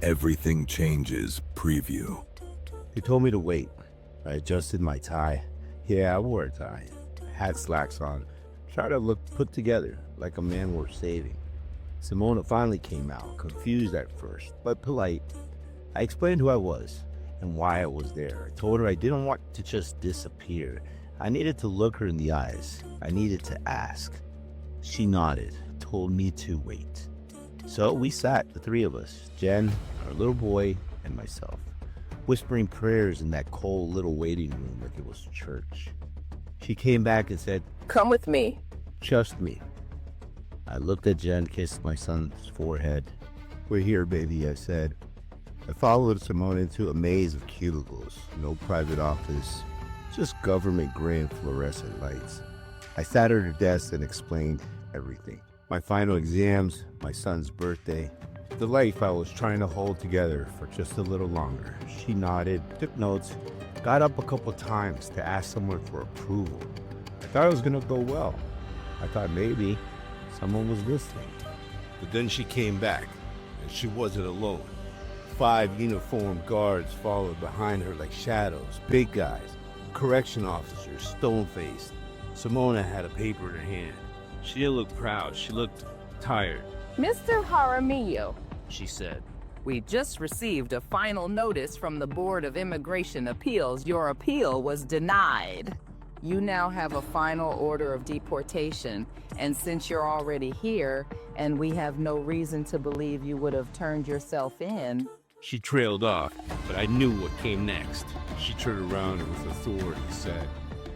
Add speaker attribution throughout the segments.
Speaker 1: Everything Changes preview.
Speaker 2: He told me to wait. I adjusted my tie. Yeah, I wore a tie. Had slacks on. Tried to look put together, like a man worth saving. Simona finally came out, confused at first, but polite. I explained who I was and why I was there. I told her I didn't want to just disappear. I needed to look her in the eyes. I needed to ask. She nodded, told me to wait. So we sat, the three of us, Jen, our little boy, and myself, whispering prayers in that cold little waiting room like it was church. She came back and said,
Speaker 3: "Come with me."
Speaker 2: "Trust me." I looked at Jen, kissed my son's forehead. "We're here, baby," I said. I followed Simone into a maze of cubicles, no private office, just government gray and fluorescent lights. I sat at her desk and explained everything. My final exams, my son's birthday, the life I was trying to hold together for just a little longer. She nodded, took notes, got up a couple times to ask someone for approval. I thought it was gonna go well. I thought maybe someone was listening. But then she came back, and she wasn't alone. 5 uniformed guards followed behind her like shadows, big guys, correction officers, stone-faced. Simona had a paper in her hand. She didn't look proud, she looked tired.
Speaker 3: "Mr. Jaramillo,
Speaker 2: She said,
Speaker 3: we just received a final notice from the Board of Immigration Appeals. Your appeal was denied. You now have a final order of deportation, and since you're already here, and we have no reason to believe you would have turned yourself in."
Speaker 2: She trailed off, but I knew what came next. She turned around and with authority said,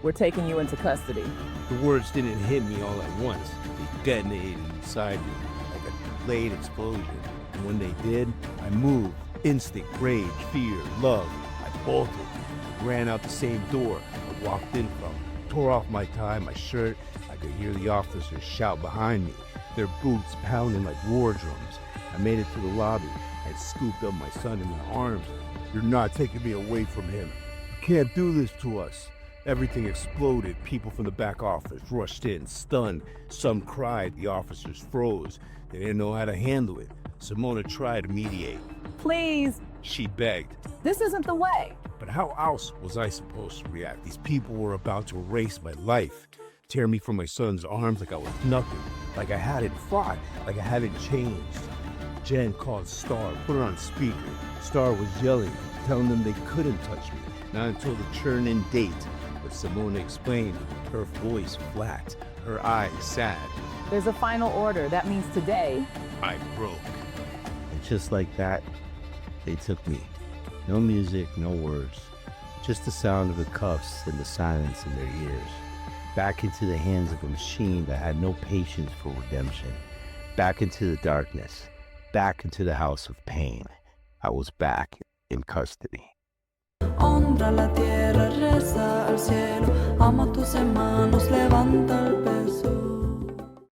Speaker 3: "We're taking you into custody."
Speaker 2: the words didn't hit me all at once. They detonated inside me like a delayed explosion. And when they did, I moved. Instinct, rage, fear, love. I bolted, ran out the same door I walked in from, tore off my tie, my shirt. I could hear the officers shout behind me, their boots pounding like war drums. I made it to the lobby and scooped up my son in my arms. "You're not taking me away from him. You can't do this to us." Everything exploded. People from the back office rushed in, stunned. Some cried. The officers froze. They didn't know how to handle it. Simona tried to mediate.
Speaker 3: "Please,
Speaker 2: She begged.
Speaker 3: this isn't the way."
Speaker 2: But how else was I supposed to react? These people were about to erase my life, tear me from my son's arms like I was nothing, like I hadn't fought, like I hadn't changed. Jen called Star, put her on speaker. Star was yelling, telling them they couldn't touch me, not until the churn-in date. But Simona explained, her voice flat, her eyes sad.
Speaker 3: "There's a final order. That means today."
Speaker 2: I broke. And just like that, they took me. No music, no words, just the sound of the cuffs and the silence in their ears. Back into the hands of a machine that had no patience for redemption. Back into the darkness. Back into the house of pain. I was back in custody.
Speaker 4: Honra la tierra, reza al cielo, ama tus hermanos, levanta el pecho.